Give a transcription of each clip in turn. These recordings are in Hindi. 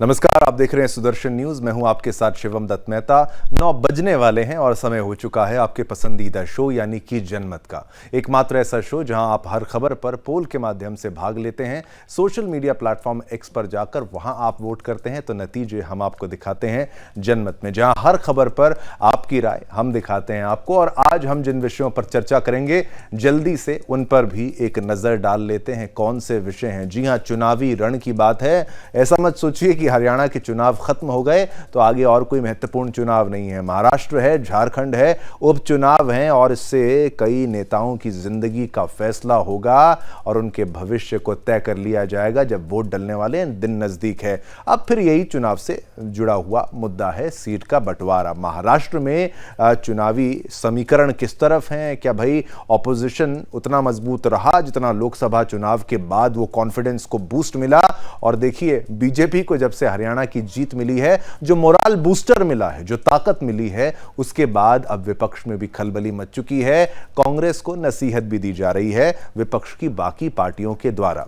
नमस्कार, आप देख रहे हैं सुदर्शन न्यूज। मैं हूं आपके साथ शिवम दत्त मेहता। 9 बजने वाले हैं और समय हो चुका है आपके पसंदीदा शो यानी कि जनमत का। एकमात्र ऐसा शो जहां आप हर खबर पर पोल के माध्यम से भाग लेते हैं। सोशल मीडिया प्लेटफॉर्म एक्स पर जाकर वहां आप वोट करते हैं तो नतीजे हम आपको दिखाते हैं जनमत में, जहां हर खबर पर आपकी राय हम दिखाते हैं आपको। और आज हम जिन विषयों पर चर्चा करेंगे जल्दी से उन पर भी एक नजर डाल लेते हैं। कौन से विषय हैं? जी हां, चुनावी रण की बात है। ऐसा मत सोचिए कि हरियाणा के चुनाव खत्म हो गए तो आगे और कोई महत्वपूर्ण चुनाव नहीं है। महाराष्ट्र है, झारखंड है, उपचुनाव हैं और इससे कई नेताओं की जिंदगी का फैसला होगा और उनके भविष्य को तय कर लिया जाएगा जब वोट डलने वाले दिन नजदीक है। अब फिर यही चुनाव से जुड़ा हुआ मुद्दा है सीट का बंटवारा। महाराष्ट्र में चुनावी समीकरण किस तरफ हैं? क्या भाई ऑपोजिशन उतना मजबूत रहा जितना लोकसभा चुनाव के बाद वो कॉन्फिडेंस को बूस्ट मिला? और देखिए, बीजेपी को जब से हरियाणा की जीत मिली है, जो मोराल बूस्टर मिला है, जो ताकत मिली है, उसके बाद अब विपक्ष में भी खलबली मच चुकी है। कांग्रेस को नसीहत भी दी जा रही है विपक्ष की बाकी पार्टियों के द्वारा।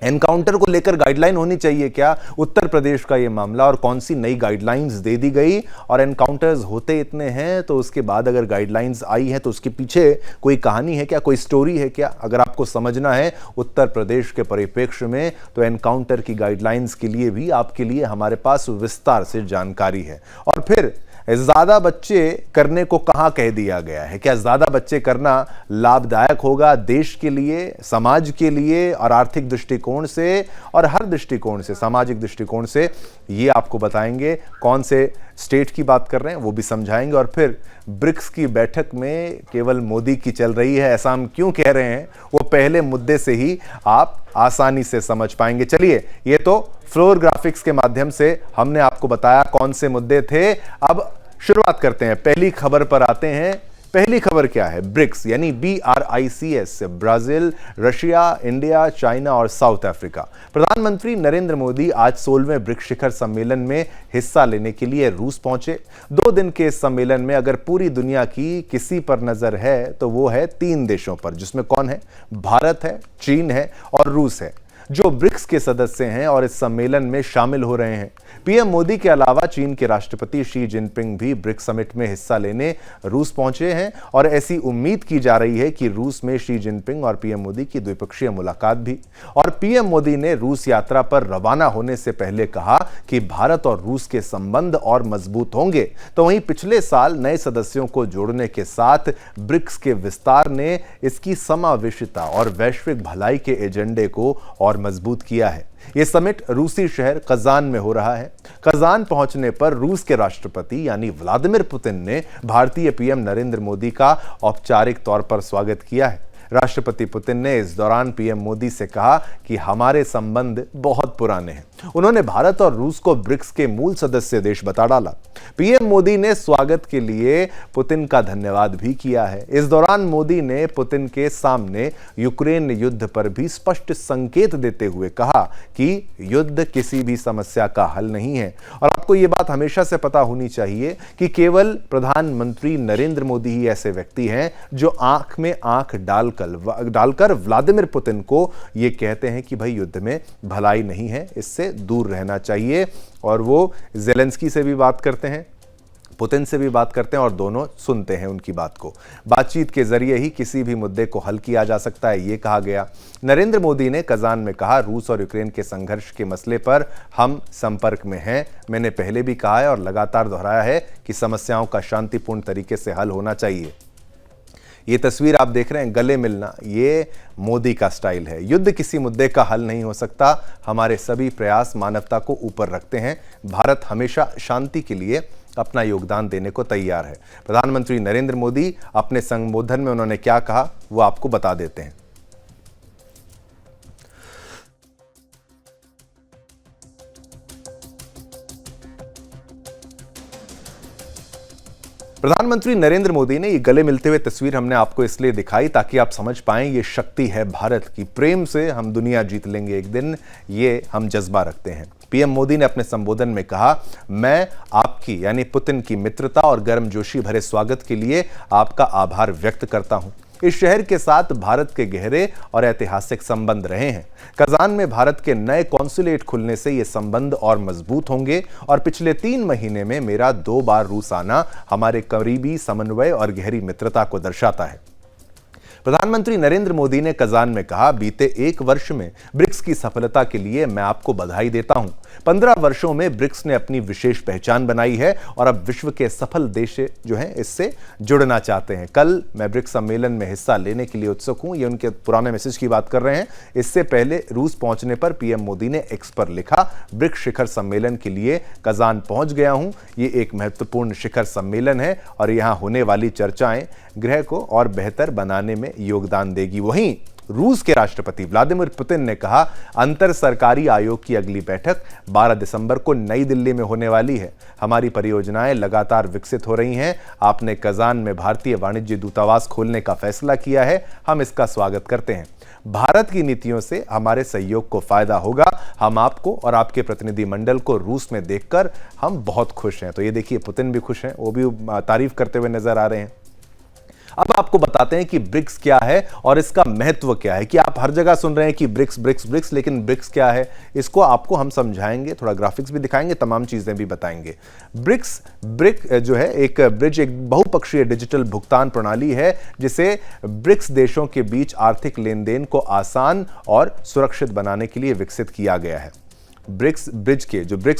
एनकाउंटर को लेकर गाइडलाइन होनी चाहिए क्या? उत्तर प्रदेश का यह मामला, और कौन सी नई गाइडलाइंस दे दी गई? और एनकाउंटर्स होते इतने हैं तो उसके बाद अगर गाइडलाइंस आई है तो उसके पीछे कोई कहानी है क्या, कोई स्टोरी है क्या? अगर आपको समझना है उत्तर प्रदेश के परिप्रेक्ष्य में तो एनकाउंटर की गाइडलाइंस के लिए भी आपके लिए हमारे पास विस्तार से जानकारी है। और फिर ज्यादा बच्चे करने को कहां कह दिया गया है? क्या ज्यादा बच्चे करना लाभदायक होगा देश के लिए, समाज के लिए और आर्थिक दृष्टिकोण से और हर दृष्टिकोण से, सामाजिक दृष्टिकोण से? ये आपको बताएंगे। कौन से स्टेट की बात कर रहे हैं वो भी समझाएंगे। और फिर ब्रिक्स की बैठक में केवल मोदी की चल रही है, ऐसा हम क्यों कह रहे हैं, वो पहले मुद्दे से ही आप आसानी से समझ पाएंगे। चलिए, ये तो फ्लोर ग्राफिक्स के माध्यम से हमने आपको बताया कौन से मुद्दे थे। अब शुरुआत करते हैं, पहली खबर पर आते हैं। पहली खबर क्या है? ब्रिक्स यानी BRICS, Brazil, Russia, India, China और साउथ अफ्रीका। प्रधानमंत्री नरेंद्र मोदी आज 16वें ब्रिक्स शिखर सम्मेलन में हिस्सा लेने के लिए रूस पहुंचे। 2 दिन के इस सम्मेलन में अगर पूरी दुनिया की किसी पर नजर है तो वो है 3 देशों पर, जिसमें कौन है? भारत है, चीन है और रूस है, जो ब्रिक्स के सदस्य हैं और इस सम्मेलन में शामिल हो रहे हैं। पीएम मोदी के अलावा चीन के राष्ट्रपति शी जिनपिंग भी ब्रिक्स समिट में हिस्सा लेने रूस पहुंचे हैं और ऐसी उम्मीद की जा रही है कि रूस में शी जिनपिंग और पीएम मोदी की द्विपक्षीय मुलाकात भी। और पीएम मोदी ने रूस यात्रा पर रवाना होने से पहले कहा कि भारत और रूस के संबंध और मजबूत होंगे। तो वहीं पिछले साल नए सदस्यों को जोड़ने के साथ ब्रिक्स के विस्तार ने इसकी समावेशिता और वैश्विक भलाई के एजेंडे को और मजबूत किया है। यह समिट रूसी शहर कजान में हो रहा है। कजान पहुंचने पर रूस के राष्ट्रपति यानी व्लादिमीर पुतिन ने भारतीय पीएम नरेंद्र मोदी का औपचारिक तौर पर स्वागत किया है। राष्ट्रपति पुतिन ने इस दौरान पीएम मोदी से कहा कि हमारे संबंध बहुत पुराने हैं। उन्होंने भारत और रूस को ब्रिक्स के मूल सदस्य देश बता डाला। पीएम मोदी ने स्वागत के लिए पुतिन का धन्यवाद भी किया है। इस दौरान मोदी ने पुतिन के सामने यूक्रेन युद्ध पर भी स्पष्ट संकेत देते हुए कहा कि युद्ध किसी भी समस्या का हल नहीं है। और आपको यह बात हमेशा से पता होनी चाहिए कि केवल प्रधानमंत्री नरेंद्र मोदी ही ऐसे व्यक्ति हैं जो आंख में आंख डालकर व्लादिमीर पुतिन को यह कहते हैं कि भाई युद्ध में भलाई नहीं है, इससे दूर रहना चाहिए। और वो ज़ेलेंस्की से भी बात करते हैं, पुतिन से भी बात करते हैं और दोनों सुनते हैं उनकी बात को। बातचीत के जरिए ही किसी भी मुद्दे को हल किया जा सकता है, ये कहा गया। नरेंद्र मोदी ने कजान में कहा, रूस और यूक्रेन के संघर्ष के मसले पर हम संपर्क में हैं। मैंने पहले भी कहा है और लगातार दोहराया है कि समस्याओं का शांतिपूर्ण तरीके से हल होना चाहिए। ये तस्वीर आप देख रहे हैं, गले मिलना, ये मोदी का स्टाइल है। युद्ध किसी मुद्दे का हल नहीं हो सकता। हमारे सभी प्रयास मानवता को ऊपर रखते हैं। भारत हमेशा शांति के लिए अपना योगदान देने को तैयार है। प्रधानमंत्री नरेंद्र मोदी अपने संबोधन में उन्होंने क्या कहा वो आपको बता देते हैं। प्रधानमंत्री नरेंद्र मोदी ने ये गले मिलते हुए तस्वीर हमने आपको इसलिए दिखाई ताकि आप समझ पाएं ये शक्ति है भारत की। प्रेम से हम दुनिया जीत लेंगे एक दिन, ये हम जज्बा रखते हैं। पीएम मोदी ने अपने संबोधन में कहा, मैं आपकी यानी पुतिन की मित्रता और गर्मजोशी भरे स्वागत के लिए आपका आभार व्यक्त करता हूं। इस शहर के साथ भारत के गहरे और ऐतिहासिक संबंध रहे हैं। कजान में भारत के नए कॉन्सुलेट खुलने से ये संबंध और मजबूत होंगे और पिछले 3 महीने में मेरा 2 बार रूस आना हमारे करीबी समन्वय और गहरी मित्रता को दर्शाता है। प्रधानमंत्री नरेंद्र मोदी ने कजान में कहा, बीते 1 वर्ष में ब्रिक्स की सफलता के लिए मैं आपको बधाई देता हूं। 15 वर्षों में ब्रिक्स ने अपनी विशेष पहचान बनाई है और अब विश्व के सफल देश जो हैं इससे जुड़ना चाहते हैं। कल मैं ब्रिक्स सम्मेलन में हिस्सा लेने के लिए उत्सुक हूं। ये उनके पुराने मैसेज की बात कर रहे हैं। इससे पहले रूस पहुंचने पर पीएम मोदी ने एक्स पर लिखा, ब्रिक्स शिखर सम्मेलन के लिए कजान पहुंच गया हूं। ये एक महत्वपूर्ण शिखर सम्मेलन है और यहां होने वाली चर्चाएं ग्रह को और बेहतर बनाने में योगदान देगी। वहीं रूस के राष्ट्रपति व्लादिमीर पुतिन ने कहा, अंतर सरकारी आयोग की अगली बैठक 12 दिसंबर को नई दिल्ली में होने वाली है। हमारी परियोजनाएं लगातार विकसित हो रही हैं। आपने कजान में भारतीय वाणिज्य दूतावास खोलने का फैसला किया है, हम इसका स्वागत करते हैं। भारत की नीतियों से हमारे सहयोग को फायदा होगा। हम आपको और आपके प्रतिनिधिमंडल को रूस में देखकर हम बहुत खुश हैं। तो ये देखिए, पुतिन भी खुश हैं, वो भी तारीफ करते हुए नजर आ रहे हैं। अब आपको बताते हैं कि ब्रिक्स क्या है और इसका महत्व क्या है। कि आप हर जगह सुन रहे हैं कि ब्रिक्स ब्रिक्स ब्रिक्स, लेकिन ब्रिक्स क्या है इसको आपको हम समझाएंगे, थोड़ा ग्राफिक्स भी दिखाएंगे, तमाम चीजें भी बताएंगे। ब्रिक जो है एक ब्रिज, एक बहुपक्षीय डिजिटल भुगतान प्रणाली है जिसे ब्रिक्स देशों के बीच आर्थिक लेन देन को आसान और सुरक्षित बनाने के लिए विकसित किया गया है। ब्रिक्स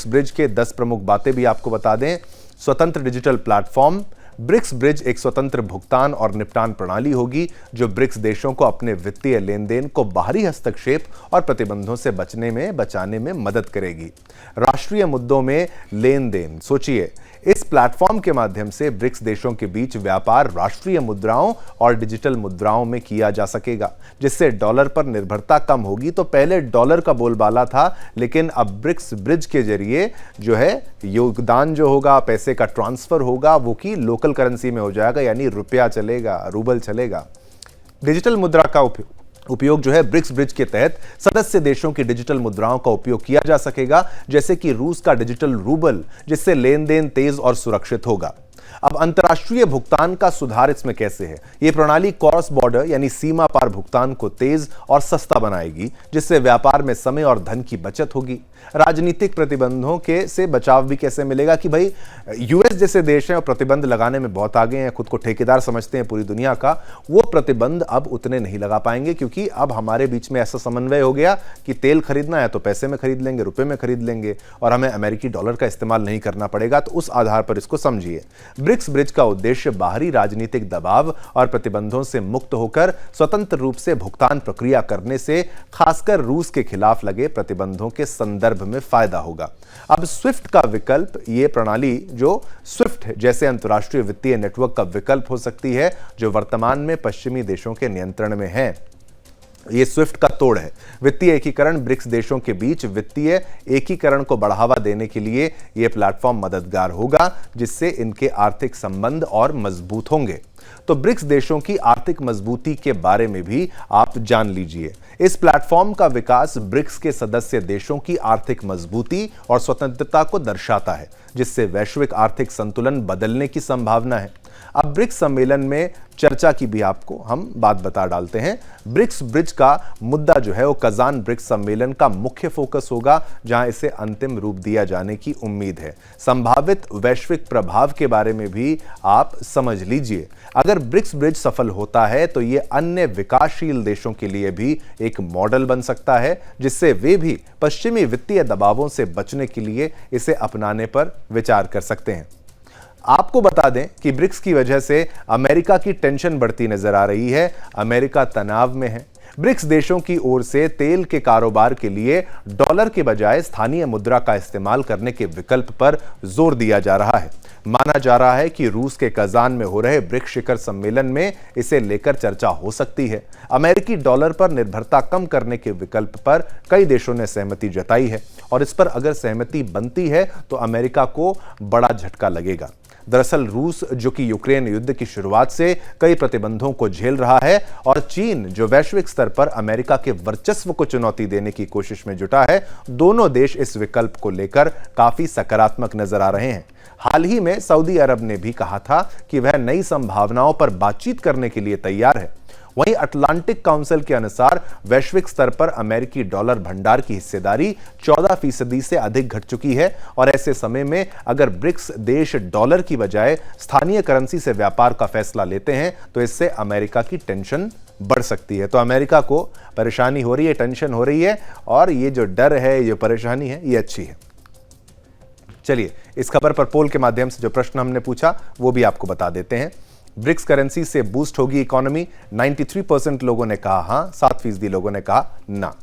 ब्रिज के 10 प्रमुख बातें भी आपको बता दें। स्वतंत्र डिजिटल प्लेटफॉर्म, ब्रिक्स ब्रिज एक स्वतंत्र भुगतान और निपटान प्रणाली होगी जो ब्रिक्स देशों को अपने वित्तीय लेन देन को बाहरी हस्तक्षेप और प्रतिबंधों से बचाने में मदद करेगी। राष्ट्रीय मुद्दों में लेन देन, सोचिए, इस प्लेटफॉर्म के माध्यम से ब्रिक्स देशों के बीच व्यापार राष्ट्रीय मुद्राओं और डिजिटल मुद्राओं में किया जा सकेगा, जिससे डॉलर पर निर्भरता कम होगी। तो पहले डॉलर का बोलबाला था, लेकिन अब ब्रिक्स ब्रिज के जरिए जो है योगदान जो होगा, पैसे का ट्रांसफर होगा, वो की लोकल करेंसी में हो जाएगा, यानी रुपया चलेगा, रूबल चलेगा। डिजिटल मुद्रा का उपयोग जो है ब्रिक्स ब्रिज के तहत सदस्य देशों की डिजिटल मुद्राओं का उपयोग किया जा सकेगा, जैसे कि रूस का डिजिटल रूबल, जिससे लेन देन तेज और सुरक्षित होगा। अब अंतर्राष्ट्रीय भुगतान का सुधार इसमें कैसे है? यह प्रणाली क्रॉस बॉर्डर यानी सीमा पार भुगतान को तेज और सस्ता बनाएगी, जिससे व्यापार में समय और धन की बचत होगी। राजनीतिक प्रतिबंधों से बचाव भी कैसे मिलेगा कि भाई यूएस जैसे देश हैं और प्रतिबंध लगाने में बहुत आगे हैं, खुद को ठेकेदार समझते हैं पूरी दुनिया का, वो प्रतिबंध अब उतने नहीं लगा पाएंगे, क्योंकि अब हमारे बीच में ऐसा समन्वय हो गया कि तेल खरीदना है तो पैसे में खरीद लेंगे, रुपए में खरीद लेंगे और हमें अमेरिकी डॉलर का इस्तेमाल नहीं करना पड़ेगा। तो उस आधार पर इसको समझिए। ब्रिक्स ब्रिज का उद्देश्य बाहरी राजनीतिक दबाव और प्रतिबंधों से मुक्त होकर स्वतंत्र रूप से भुगतान प्रक्रिया करने से खासकर रूस के खिलाफ लगे प्रतिबंधों के संदर्भ में फायदा होगा। अब स्विफ्ट का विकल्प, ये प्रणाली जो स्विफ्ट जैसे अंतर्राष्ट्रीय वित्तीय नेटवर्क का विकल्प हो सकती है, जो वर्तमान में पश्चिमी देशों के नियंत्रण में है। ये स्विफ्ट का तोड़ है। वित्तीय एकीकरण, ब्रिक्स देशों के बीच वित्तीय एकीकरण को बढ़ावा देने के लिए यह प्लेटफॉर्म मददगार होगा, जिससे इनके आर्थिक संबंध और मजबूत होंगे। तो ब्रिक्स देशों की आर्थिक मजबूती के बारे में भी आप जान लीजिए। इस प्लेटफॉर्म का विकास ब्रिक्स के सदस्य देशों की आर्थिक मजबूती और स्वतंत्रता को दर्शाता है, जिससे वैश्विक आर्थिक संतुलन बदलने की संभावना है। अब ब्रिक्स सम्मेलन में चर्चा की भी आपको हम बात बता डालते हैं। ब्रिक्स ब्रिज का मुद्दा जो है वो कजान ब्रिक्स सम्मेलन का मुख्य फोकस होगा, जहां इसे अंतिम रूप दिया जाने की उम्मीद है। संभावित वैश्विक प्रभाव के बारे में भी आप समझ लीजिए। अगर ब्रिक्स ब्रिज सफल होता है तो ये अन्य विकासशील देशों के लिए भी एक मॉडल बन सकता है, जिससे वे भी पश्चिमी वित्तीय दबावों से बचने के लिए इसे अपनाने पर विचार कर सकते हैं। आपको बता दें कि ब्रिक्स की वजह से अमेरिका की टेंशन बढ़ती नजर आ रही है। अमेरिका तनाव में है। ब्रिक्स देशों की ओर से तेल के कारोबार के लिए डॉलर के बजाय स्थानीय मुद्रा का इस्तेमाल करने के विकल्प पर जोर दिया जा रहा है। माना जा रहा है कि रूस के कजान में हो रहे ब्रिक्स शिखर सम्मेलन में इसे लेकर चर्चा हो सकती है। अमेरिकी डॉलर पर निर्भरता कम करने के विकल्प पर कई देशों ने सहमति जताई है और इस पर अगर सहमति बनती है तो अमेरिका को बड़ा झटका लगेगा। दरअसल रूस, जो कि यूक्रेन युद्ध की शुरुआत से कई प्रतिबंधों को झेल रहा है, और चीन, जो वैश्विक स्तर पर अमेरिका के वर्चस्व को चुनौती देने की कोशिश में जुटा है, दोनों देश इस विकल्प को लेकर काफी सकारात्मक नजर आ रहे हैं। हाल ही में सऊदी अरब ने भी कहा था कि वह नई संभावनाओं पर बातचीत करने के लिए तैयार है। वहीं अटलांटिक काउंसिल के अनुसार वैश्विक स्तर पर अमेरिकी डॉलर भंडार की हिस्सेदारी 14% से अधिक घट चुकी है और ऐसे समय में अगर ब्रिक्स देश डॉलर की बजाय स्थानीय करेंसी से व्यापार का फैसला लेते हैं तो इससे अमेरिका की टेंशन बढ़ सकती है। तो अमेरिका को परेशानी हो रही है, टेंशन हो रही है और ये जो डर है, ये परेशानी है, ये अच्छी है। चलिए इस खबर पर पोल के माध्यम से जो प्रश्न हमने पूछा वो भी आपको बता देते हैं। ब्रिक्स करेंसी से बूस्ट होगी इकोनॉमी, 93% लोगों ने कहा हां, 7% लोगों ने कहा ना।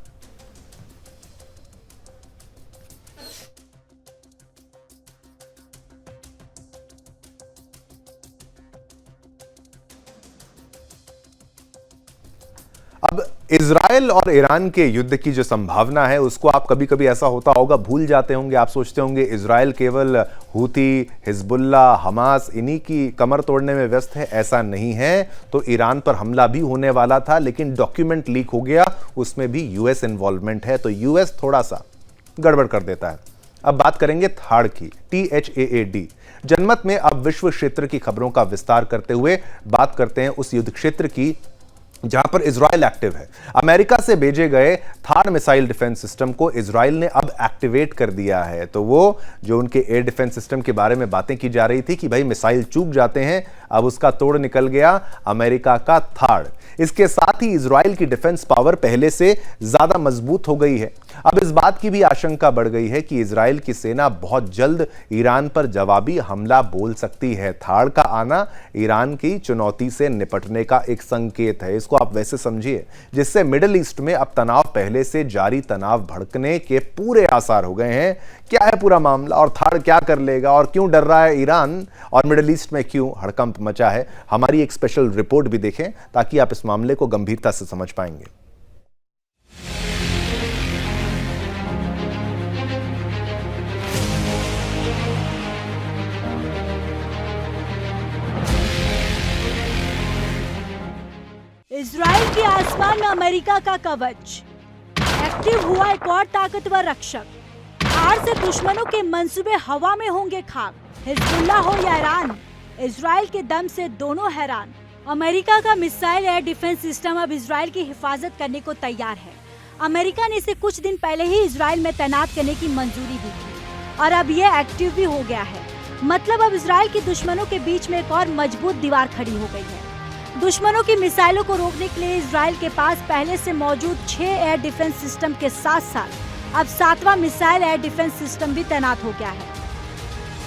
अब इजराइल और ईरान के युद्ध की जो संभावना है उसको आप कभी कभी ऐसा होता होगा भूल जाते होंगे। आप सोचते होंगे इजराइल केवल हूती, हिजबुल्ला, हमास इन्हीं की कमर तोड़ने में व्यस्त है। ऐसा नहीं है। तो ईरान पर हमला भी होने वाला था लेकिन डॉक्यूमेंट लीक हो गया, उसमें भी यूएस इन्वॉल्वमेंट है, तो यूएस थोड़ा सा गड़बड़ कर देता है। अब बात करेंगे थाड़ की, THAAD। जनमत में अब विश्व क्षेत्र की खबरों का विस्तार करते हुए बात करते हैं उस युद्ध क्षेत्र की जहां पर इजराइल एक्टिव है। अमेरिका से भेजे गए थार मिसाइल डिफेंस सिस्टम को इजराइल ने अब एक्टिवेट कर दिया है। तो वो जो उनके एयर डिफेंस सिस्टम के बारे में बातें की जा रही थी कि भाई मिसाइल चूक जाते हैं, अब उसका तोड़ निकल गया अमेरिका का थाड़। इसके साथ ही इजराइल की डिफेंस पावर पहले से ज्यादा मजबूत हो गई है। अब इस बात की भी आशंका बढ़ गई है कि इजराइल की सेना बहुत जल्द ईरान पर जवाबी हमला बोल सकती है। थाड़ का आना ईरान की चुनौती से निपटने का एक संकेत है। इसको आप वैसे समझिए जिससे मिडिल ईस्ट में अब तनाव, पहले से जारी तनाव भड़कने के पूरे आसार हो गए हैं। क्या है पूरा मामला और थाड़ क्या कर लेगा और क्यों डर रहा है ईरान और मिडिल ईस्ट में क्यों हड़कंप मचा है, हमारी एक स्पेशल रिपोर्ट भी देखें ताकि आप इस मामले को गंभीरता से समझ पाएंगे। इजराइल के आसमान में अमेरिका का कवच, एक्टिव हुआ एक और ताकतवर रक्षक। थाड़ से दुश्मनों के मंसूबे हवा में होंगे खाक। हिजबुल्ला हो या ईरान, इजराइल के दम से दोनों हैरान। अमेरिका का मिसाइल एयर डिफेंस सिस्टम अब इजराइल की हिफाजत करने को तैयार है। अमेरिका ने इसे कुछ दिन पहले ही इजराइल में तैनात करने की मंजूरी दी थी और अब ये एक्टिव भी हो गया है। मतलब अब इजराइल के दुश्मनों के बीच में एक और मजबूत दीवार खड़ी हो गई है। दुश्मनों की मिसाइलों को रोकने के लिए इजराइल के पास पहले से मौजूद 6 एयर डिफेंस सिस्टम के साथ साथ अब 7वां मिसाइल एयर डिफेंस सिस्टम भी तैनात हो गया है।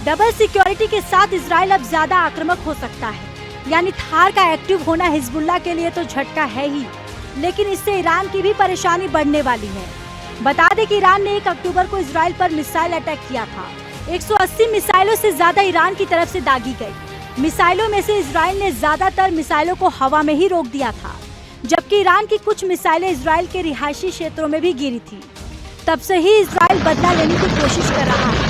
डबल सिक्योरिटी के साथ इजराइल अब ज्यादा आक्रामक हो सकता है। यानी थार का एक्टिव होना हिजबुल्ला के लिए तो झटका है ही, लेकिन इससे ईरान की भी परेशानी बढ़ने वाली है। बता दें कि ईरान ने 1 अक्टूबर को इजराइल पर मिसाइल अटैक किया था। 180 मिसाइलों से ज्यादा ईरान की तरफ से दागी गई। मिसाइलों में से इजराइल ने ज्यादातर मिसाइलों को हवा में ही रोक दिया था, जबकि ईरान की कुछ मिसाइलें इजराइल के रिहायशी क्षेत्रों में भी गिरी थी। तब से ही इजराइल बदला लेने की कोशिश कर रहा है।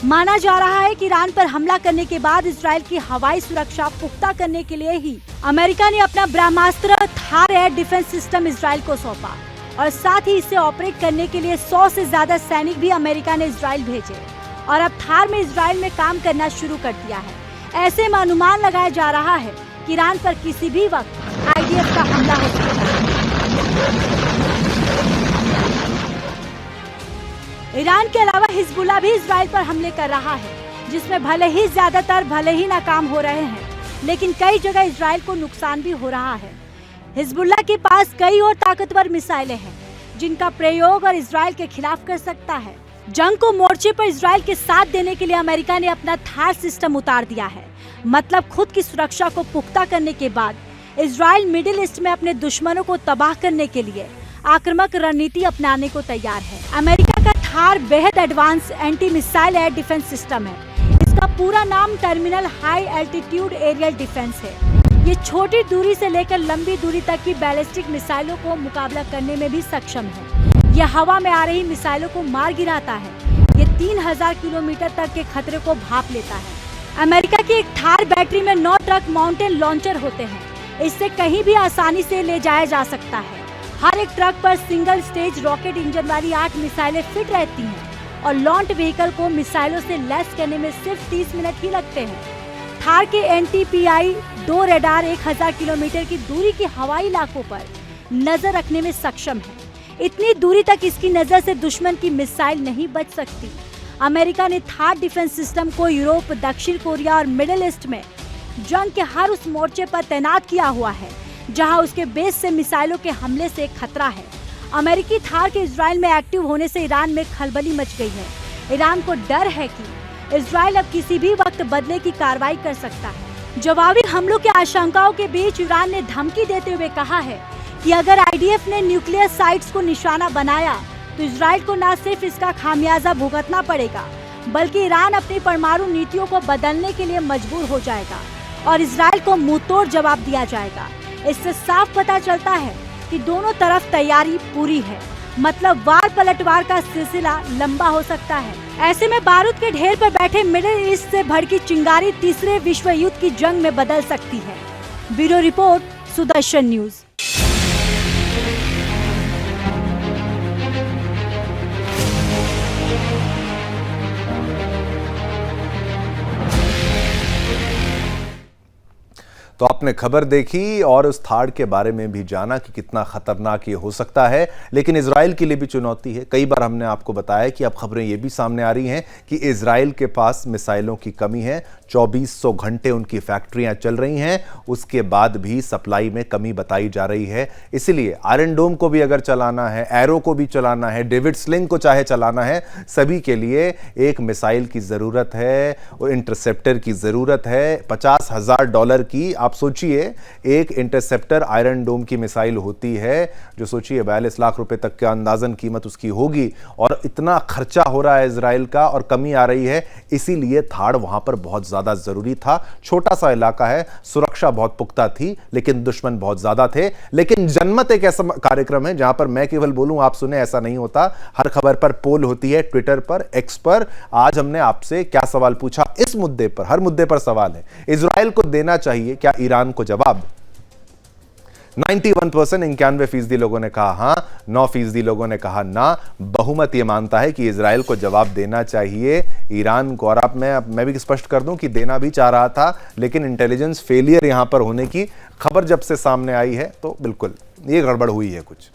माना जा रहा है कि ईरान पर हमला करने के बाद इजराइल की हवाई सुरक्षा पुख्ता करने के लिए ही अमेरिका ने अपना ब्रह्मास्त्र थार एयर डिफेंस सिस्टम इजराइल को सौंपा और साथ ही इसे ऑपरेट करने के लिए 100 से ज्यादा सैनिक भी अमेरिका ने इजराइल भेजे और अब थार में इजराइल में काम करना शुरू कर दिया है। ऐसे में अनुमान लगाया जा रहा है कि ईरान पर किसी भी वक्त IDF का हमला हो सकता है। ईरान के अलावा हिजबुल्ला भी इजराइल पर हमले कर रहा है, जिसमें भले ही नाकाम हो रहे हैं, लेकिन कई जगह इजराइल को नुकसान भी हो रहा है। हिजबुल्ला के पास कई और ताकतवर मिसाइलें हैं जिनका प्रयोग और इजराइल के खिलाफ कर सकता है। जंग को मोर्चे पर इजराइल के साथ देने के लिए अमेरिका ने अपना थार सिस्टम उतार दिया है। मतलब खुद की सुरक्षा को पुख्ता करने के बाद इजराइल मिडिल ईस्ट में अपने दुश्मनों को तबाह करने के लिए आक्रामक रणनीति अपनाने को तैयार है। अमेरिका का थार बेहद advance anti missile air defence system है। इसका पूरा नाम terminal high altitude aerial defence है। ये छोटी दूरी से लेकर लंबी दूरी तक की बैलिस्टिक मिसाइलों को मुकाबला करने में भी सक्षम है। यह हवा में आ रही मिसाइलों को मार गिराता है। ये 3000 किलोमीटर तक के खतरे को भांप लेता है। अमेरिका की एक थार बैटरी में 9 ट्रक माउंटेन लॉन्चर होते हैं। इससे कहीं भी आसानी से ले जाया जा सकता है। हर एक ट्रक पर सिंगल स्टेज रॉकेट इंजन वाली 8 मिसाइलें फिट रहती हैं और लॉन्च व्हीकल को मिसाइलों से लैस करने में सिर्फ 30 मिनट ही लगते हैं। थार के NTPI 2 रडार 1000 किलोमीटर की दूरी के हवाई इलाकों पर नजर रखने में सक्षम है। इतनी दूरी तक इसकी नजर से दुश्मन की मिसाइल नहीं बच सकती। अमेरिका ने थार डिफेंस सिस्टम को यूरोप, दक्षिण कोरिया और मिडिल ईस्ट में जंग के हर उस मोर्चे पर तैनात किया हुआ है जहां उसके बेस से मिसाइलों के हमले से खतरा है। अमेरिकी थार के इजराइल में एक्टिव होने से ईरान में खलबली मच गई है। ईरान को डर है कि इजराइल अब किसी भी वक्त बदले की कार्रवाई कर सकता है। जवाबी हमलों की आशंकाओं के बीच ईरान ने धमकी देते हुए कहा है कि अगर IDF ने न्यूक्लियर साइट्स को निशाना बनाया तो इजराइल को न सिर्फ इसका खामियाजा भुगतना पड़ेगा बल्कि ईरान अपनी परमाणु नीतियों को बदलने के लिए मजबूर हो जाएगा और इजराइल को मुंहतोड़ जवाब दिया जाएगा। इससे साफ पता चलता है कि दोनों तरफ तैयारी पूरी है, मतलब वार पलटवार का सिलसिला लंबा हो सकता है। ऐसे में बारूद के ढेर पर बैठे मिडिल ईस्ट से भड़की चिंगारी तीसरे विश्व युद्ध की जंग में बदल सकती है। Bureau report, Sudarshan news. तो आपने खबर देखी और उस थाड़ के बारे में भी जाना कि कितना खतरनाक ये हो सकता है, लेकिन इजराइल के लिए भी चुनौती है। कई बार हमने आपको बताया कि अब खबरें ये भी सामने आ रही हैं कि इजराइल के पास मिसाइलों की कमी है। 2400 घंटे उनकी फैक्ट्रियां चल रही हैं, उसके बाद भी सप्लाई में कमी बताई जा रही है। इसलिए आयरन डोम को भी अगर चलाना है, एरो को भी चलाना है, डेविड स्लिंग को चाहे चलाना है, सभी के लिए एक मिसाइल की ज़रूरत है, वो इंटरसेप्टर की ज़रूरत है। $50,000 की, आप सोचिए, एक इंटरसेप्टर आयरन डोम की मिसाइल होती है, जो सोचिए 42 लाख रुपए तक का अंदाजन कीमत उसकी होगी। और इतना खर्चा हो रहा है इजराइल का और कमी आ रही है, इसीलिए थाड़ वहां पर बहुत ज्यादा जरूरी था। छोटा सा इलाका है, सुरक्षा बहुत पुख्ता थी, लेकिन दुश्मन बहुत ज्यादा थे। लेकिन जनमत एक ऐसा कार्यक्रम है जहां पर मैं केवल बोलूं आप सुने, ऐसा नहीं होता। हर खबर पर पोल होती है, ट्विटर पर, एक्स पर। आज हमने आपसे क्या सवाल पूछा इस मुद्दे पर, हर मुद्दे पर सवाल है, इजराइल को देना चाहिए क्या ईरान को जवाब? 91%, 91% लोगों ने कहा हां, 9% लोगों ने कहा ना। बहुमत यह मानता है कि इजराइल को जवाब देना चाहिए ईरान को। और मैं भी स्पष्ट कर दूं कि देना भी चाह रहा था, लेकिन इंटेलिजेंस फेलियर यहां पर होने की खबर जब से सामने आई है तो बिल्कुल ये गड़बड़ हुई है कुछ।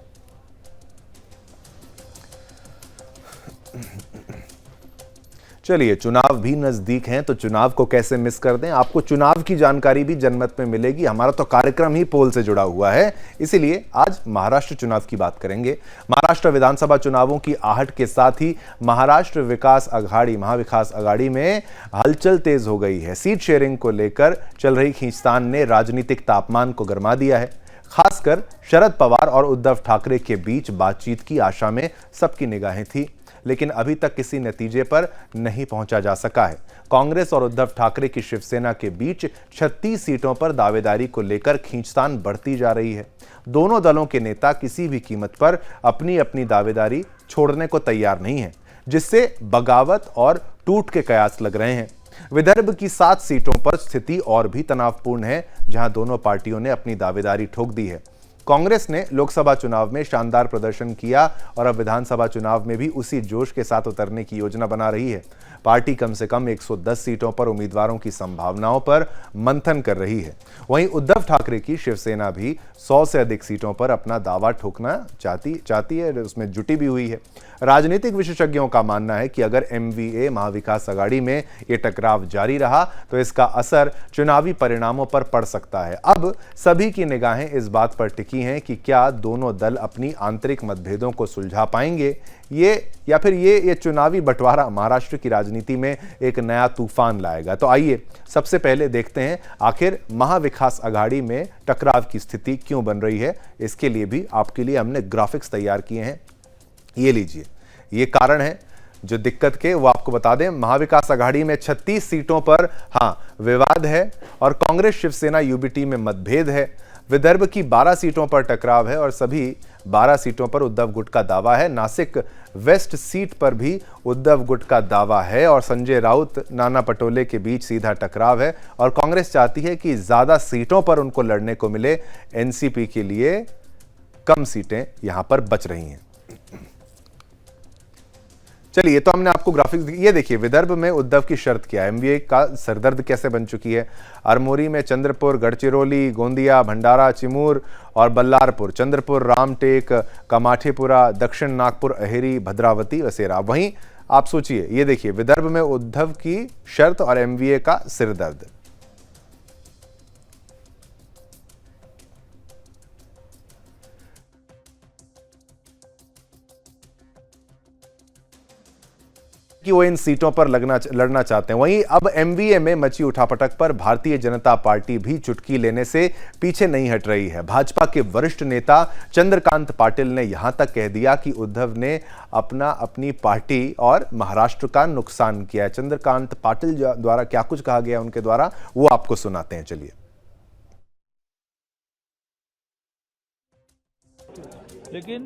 चलिए, चुनाव भी नजदीक हैं तो चुनाव को कैसे मिस कर दें। आपको चुनाव की जानकारी भी जनमत में मिलेगी। हमारा तो कार्यक्रम ही पोल से जुड़ा हुआ है, इसीलिए आज महाराष्ट्र चुनाव की बात करेंगे। महाराष्ट्र विधानसभा चुनावों की आहट के साथ ही महाराष्ट्र विकास अघाड़ी, महाविकास अघाड़ी में हलचल तेज हो गई है। सीट शेयरिंग को लेकर चल रही खींचतान ने राजनीतिक तापमान को गर्मा दिया है। खासकर शरद पवार और उद्धव ठाकरे के बीच बातचीत की आशा में सबकी निगाहें थी, लेकिन अभी तक किसी नतीजे पर नहीं पहुंचा जा सका है। कांग्रेस और उद्धव ठाकरे की शिवसेना के बीच 36 सीटों पर दावेदारी को लेकर खींचतान बढ़ती जा रही है। दोनों दलों के नेता किसी भी कीमत पर अपनी अपनी दावेदारी छोड़ने को तैयार नहीं है, जिससे बगावत और टूट के कयास लग रहे हैं। विदर्भ की 7 सीटों पर स्थिति और भी तनावपूर्ण है, जहां दोनों पार्टियों ने अपनी दावेदारी ठोक दी है। कांग्रेस ने लोकसभा चुनाव में शानदार प्रदर्शन किया और अब विधानसभा चुनाव में भी उसी जोश के साथ उतरने की योजना बना रही है। पार्टी कम से कम 110 सीटों पर उम्मीदवारों की संभावनाओं पर मंथन कर रही है। वहीं उद्धव ठाकरे की शिवसेना भी 100 से अधिक सीटों पर अपना दावा ठोकना चाहती है, उसमें जुटी भी हुई है। राजनीतिक विशेषज्ञों का मानना है कि अगर MVA महाविकास अघाड़ी में ये टकराव जारी रहा तो इसका असर चुनावी परिणामों पर पड़ सकता है। अब सभी की निगाहें इस बात पर टिकी हैं कि क्या दोनों दल अपनी आंतरिक मतभेदों को सुलझा पाएंगे, या फिर ये चुनावी बंटवारा महाराष्ट्र की राजनीति में एक नया तूफान लाएगा। तो आइए सबसे पहले देखते हैं आखिर महाविकास अघाड़ी में टकराव की स्थिति क्यों बन रही है। इसके लिए भी आपके लिए हमने ग्राफिक्स तैयार किए हैं, ये लीजिए। ये कारण है जो दिक्कत के, वो आपको बता दें। महाविकास अघाड़ी में 36 सीटों पर विवाद है और कांग्रेस शिवसेना UBT में मतभेद है। विदर्भ की 12 सीटों पर टकराव है और सभी 12 सीटों पर उद्धव गुट का दावा है। नासिक वेस्ट सीट पर भी उद्धव गुट का दावा है और संजय राउत, नाना पटोले के बीच सीधा टकराव है और कांग्रेस चाहती है कि ज्यादा सीटों पर उनको लड़ने को मिले। NCP के लिए कम सीटें यहां पर बच रही हैं। चलिए, तो हमने आपको ग्राफिक्स, ये देखिए विदर्भ में उद्धव की शर्त क्या है, एमवीए का सरदर्द कैसे बन चुकी है। अरमोरी में चंद्रपुर, गढ़चिरौली, गोंदिया, भंडारा, चिमूर और बल्लारपुर, चंद्रपुर, रामटेक, कमाठीपुरा, दक्षिण नागपुर, अहेरी, भद्रावती, वसेरा। वहीं आप सोचिए, ये देखिए विदर्भ में उद्धव की शर्त और एमवीए का सिरदर्द। कि वो इन सीटों पर लड़ना चाहते हैं। वहीं अब एमवीए में मची उठापटक पर भारतीय जनता पार्टी भी चुटकी लेने से पीछे नहीं हट रही है। भाजपा के वरिष्ठ नेता चंद्रकांत पाटिल ने यहां तक कह दिया कि उद्धव ने अपनी पार्टी और महाराष्ट्र का नुकसान किया है। चंद्रकांत पाटिल द्वारा क्या कुछ कहा गया उनके द्वारा, वो आपको सुनाते हैं। चलिए। लेकिन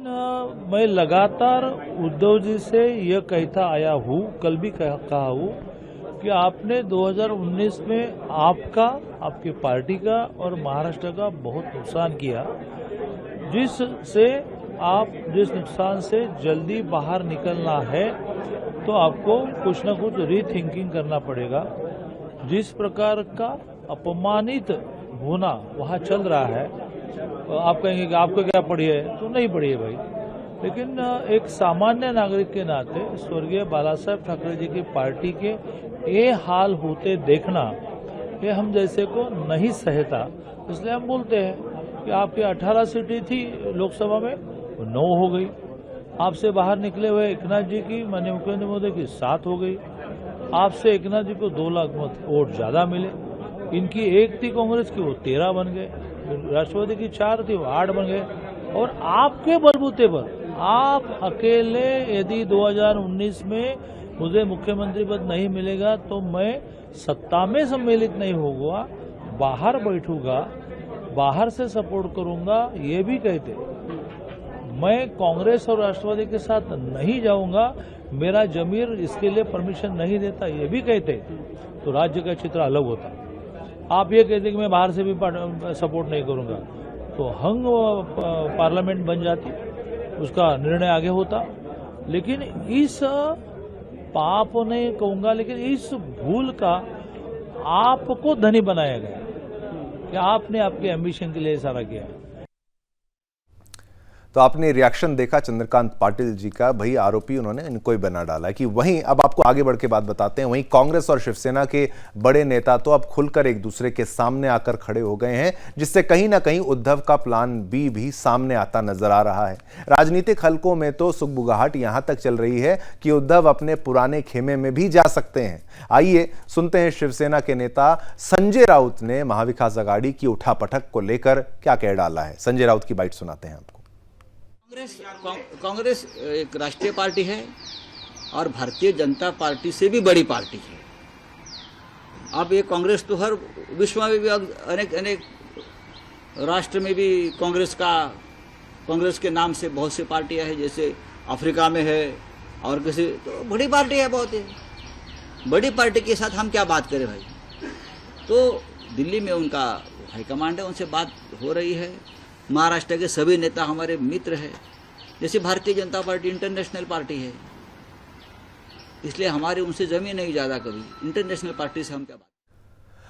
मैं लगातार उद्धव जी से यह कहता आया हूँ, कल भी कहा हूँ कि आपने 2019 में आपका, आपकी पार्टी का और महाराष्ट्र का बहुत नुकसान किया, जिस नुकसान से जल्दी बाहर निकलना है तो आपको कुछ न कुछ रीथिंकिंग करना पड़ेगा। जिस प्रकार का अपमानित होना वहाँ चल रहा है, आप कहेंगे कि आपको क्या पड़ी है, तो नहीं पड़ी है भाई, लेकिन एक सामान्य नागरिक के नाते स्वर्गीय बाला साहेब ठाकरे जी की पार्टी के ये हाल होते देखना, ये हम जैसे को नहीं सहता। इसलिए हम बोलते हैं कि आपकी 18 सीटें थी लोकसभा में, 9 हो गई। आपसे बाहर निकले हुए एकनाथ जी की, माननीय मुख्यमंत्री महोदय की 7 हो गई। आपसे एकनाथ जी को 2 लाख वोट ज्यादा मिले। इनकी 1 थी कांग्रेस की, वो 13 बन गए। राष्ट्रवादी की 4 थी, वो 8 बन गए। और आपके बलबूते पर आप अकेले यदि 2019 में मुझे मुख्यमंत्री पद नहीं मिलेगा तो मैं सत्ता में सम्मिलित नहीं होगा, बाहर बैठूंगा, बाहर से सपोर्ट करूंगा, ये भी कहते। मैं कांग्रेस और राष्ट्रवादी के साथ नहीं जाऊंगा, मेरा जमीर इसके लिए परमिशन नहीं देता, ये भी कहते, तो राज्य का चित्र अलग होता। आप ये कहते कि मैं बाहर से भी सपोर्ट नहीं करूंगा, तो हंग पार्लियामेंट बन जाती, उसका निर्णय आगे होता। लेकिन इस पाप नहीं कहूंगा, लेकिन इस भूल का आपको धनी बनाया गया कि आपने आपके एम्बिशन के लिए सारा किया। तो आपने रिएक्शन देखा चंद्रकांत पाटिल जी का, भाई आरोपी उन्होंने इनको ही बना डाला कि। वहीं अब आपको आगे बढ़ के बात बताते हैं, वहीं कांग्रेस और शिवसेना के बड़े नेता तो अब खुलकर एक दूसरे के सामने आकर खड़े हो गए हैं, जिससे कहीं ना कहीं उद्धव का प्लान बी भी सामने आता नजर आ रहा है। राजनीतिक हलकों में तो सुगबुगाहट यहां तक चल रही है कि उद्धव अपने पुराने खेमे में भी जा सकते हैं। आइए सुनते हैं शिवसेना के नेता संजय राउत ने महाविकास आघाड़ी की उठापटक को लेकर क्या कह डाला है। संजय राउत की बाइट सुनाते हैं आपको। कांग्रेस एक राष्ट्रीय पार्टी है और भारतीय जनता पार्टी से भी बड़ी पार्टी है। अब ये कांग्रेस तो हर विश्व में भी अनेक राष्ट्र में भी कांग्रेस के नाम से बहुत सी पार्टियां हैं, जैसे अफ्रीका में है और किसी, तो बड़ी पार्टी है, बहुत ही बड़ी पार्टी के साथ हम क्या बात करें भाई। तो दिल्ली में उनका हाईकमांड है, उनसे बात हो रही है। महाराष्ट्र के सभी नेता हमारे मित्र हैं, जैसे Bharatiya Janata party international party है, इसलिए हमारी उनसे जमीन नहीं ज्यादा कभी। इंटरनेशनल पार्टी से हम क्या बात।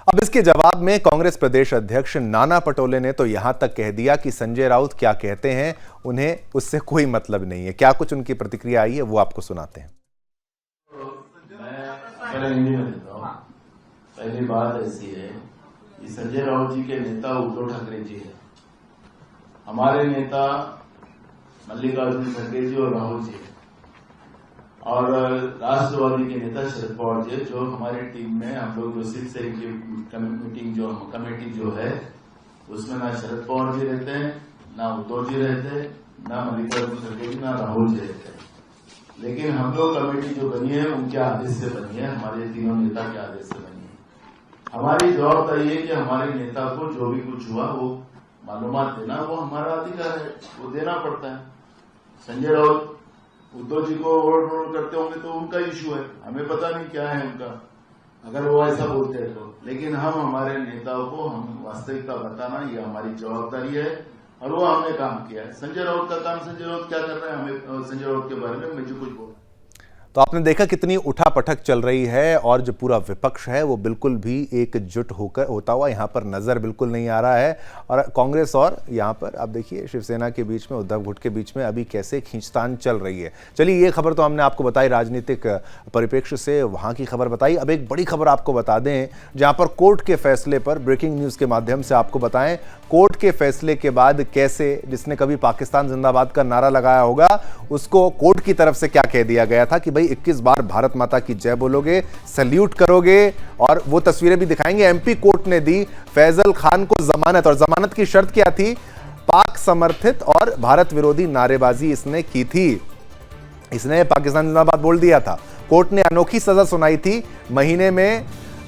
अब इसके जवाब में कांग्रेस प्रदेश अध्यक्ष नाना पटोले ने तो यहां तक कह दिया कि संजय राउत क्या कहते हैं उन्हें उससे कोई मतलब नहीं है। क्या कुछ उनकी प्रतिक्रिया आई है वो आपको सुनाते हैं। पहली बात ऐसी है कि संजय राउत जी के नेता उद्धव ठाकरे जी है, हमारे नेता मल्लिकार्जुन खड़गे जी और राहुल जी, और राष्ट्रवादी के नेता शरद पवार जी, जो हमारी टीम में हम लोग जो सिक्स की कमेटी जो है उसमें ना शरद पवार जी रहते हैं, ना उद्धव जी रहते हैं, ना मल्लिकार्जुन खड़गे जी, ना राहुल जी रहते हैं। लेकिन हम लोग कमेटी जो बनी है उनके आदेश से बनी है, हमारे तीनों नेता के आदेश से बनी है। हमारी जवाबदारी है कि हमारे नेता को जो भी कुछ हुआ वो मालूमात देना, वो हमारा अधिकार है, वो देना पड़ता है। संजय राउत उद्धव जी को ओवर करते होंगे तो उनका इश्यू है, हमें पता नहीं क्या है उनका, अगर वो ऐसा बोलते हैं तो। लेकिन हम हमारे नेताओं को हम वास्तविकता बताना, ये हमारी जवाबदारी है और वो हमने काम किया है। संजय राउत का काम, संजय राउत क्या कर रहे हैं, हमें संजय राउत के बारे में मुझे कुछ बोल। तो आपने देखा कितनी उठापटक चल रही है और जो पूरा विपक्ष है वो बिल्कुल भी एकजुट होकर होता हुआ यहाँ पर नजर बिल्कुल नहीं आ रहा है। और कांग्रेस और यहाँ पर आप देखिए शिवसेना के बीच में, उद्धव गुट के बीच में अभी कैसे खींचतान चल रही है। चलिए ये खबर तो हमने आपको बताई, राजनीतिक परिप्रेक्ष्य से वहाँ की खबर बताई। अब एक बड़ी खबर आपको बता दें, जहाँ पर कोर्ट के फैसले पर ब्रेकिंग न्यूज़ के माध्यम से आपको बताएं, कोर्ट के फैसले के बाद कैसे जिसने कभी पाकिस्तान जिंदाबाद का नारा लगाया होगा उसको कोर्ट की तरफ से क्या कह दिया गया था कि भाई 21 बार भारत माता की जय बोलोगे, सैल्यूट करोगे। और वो तस्वीरें भी दिखाएंगे। एमपी कोर्ट ने दी फैजल खान को जमानत, और जमानत की शर्त क्या थी? पाक समर्थित और भारत विरोधी नारेबाजी इसने की थी, इसने पाकिस्तान जिंदाबाद बोल दिया था। कोर्ट ने अनोखी सजा सुनाई थी, महीने में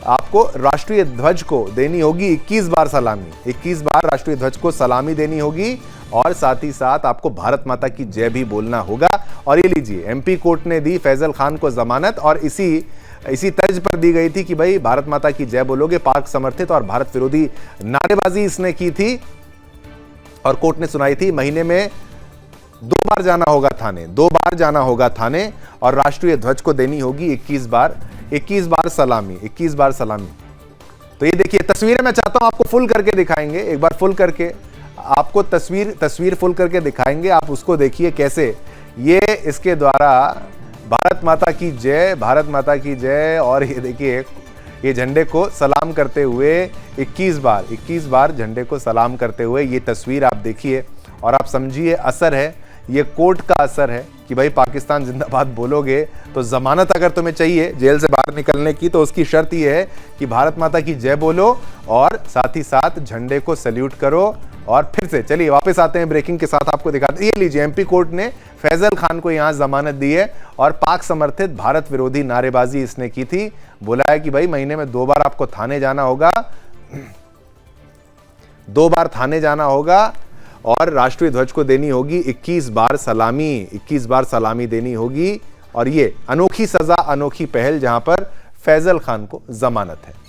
आपको राष्ट्रीय ध्वज को देनी होगी 21 बार सलामी, 21 बार राष्ट्रीय ध्वज को सलामी देनी होगी और साथ ही साथ आपको भारत माता की जय भी बोलना होगा। और ये लीजिए, एमपी कोर्ट ने दी फैजल खान को जमानत और इसी तर्ज पर दी गई थी कि भाई भारत माता की जय बोलोगे, पाक समर्थित और भारत विरोधी नारेबाजी इसने की थी। और कोर्ट ने सुनाई थी महीने में 2 बार जाना होगा थाने, 2 बार जाना होगा थाने और राष्ट्रीय ध्वज को देनी होगी 21 बार सलामी, 21 बार सलामी। तो ये देखिए तस्वीरें मैं चाहता हूं आपको फुल करके दिखाएंगे, एक बार फुल करके आपको तस्वीर फुल करके दिखाएंगे। आप उसको देखिए कैसे ये इसके द्वारा भारत माता की जय, भारत माता की जय। और ये देखिए ये झंडे को सलाम करते हुए 21 बार झंडे को सलाम करते हुए ये तस्वीर आप देखिए और आप समझिए असर है, ये कोर्ट का असर है कि भाई पाकिस्तान जिंदाबाद बोलोगे तो जमानत अगर तुम्हें चाहिए जेल से बाहर निकलने की तो उसकी शर्त ये है कि भारत माता की जय बोलो और साथ ही साथ झंडे को सैल्यूट करो। और फिर से चलिए वापस आते हैं ब्रेकिंग के साथ, आपको दिखाते हैं। ये लीजिए एमपी कोर्ट ने फैजल खान को यहां जमानत दी है और पाक समर्थित भारत विरोधी नारेबाजी इसने की थी। बोला है कि भाई महीने में 2 बार आपको थाने जाना होगा, 2 बार थाने जाना होगा और राष्ट्रीय ध्वज को देनी होगी 21 बार सलामी देनी होगी। और ये अनोखी सजा, अनोखी पहल जहां पर फैजल खान को जमानत है।